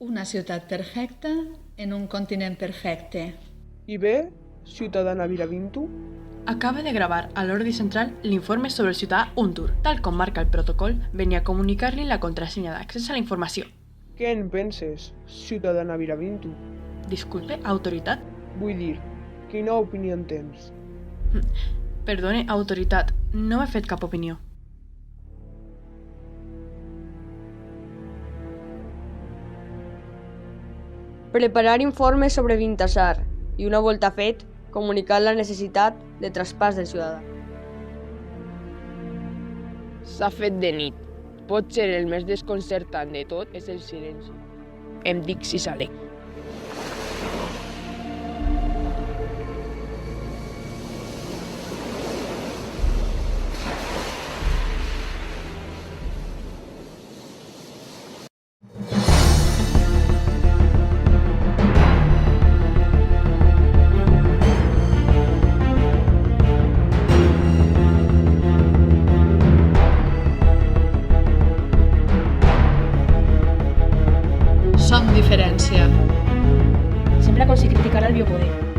Una ciutat perfecta en un continent perfecte. I bé, ciutadana Viravinto? Acaba de gravar a l'Ordi Central l'informe sobre el ciutadà Untur. Tal com marca el protocol, venia a comunicar-li la contrasenya d'accés a la informació. Què en penses, ciutadana Viravinto? Disculpe, autoritat? Vull dir, quina opinió en tens? Perdone, autoritat, no he fet cap opinió. Preparar informes sobre Vintasar i, una volta fet, comunicar la necessitat de traspàs del ciutadà. S'ha fet de nit. Potser el més desconcertant de tot és el silenci. Em dic Cisalec. Som diferència. Sembla com si criticara el biopoder.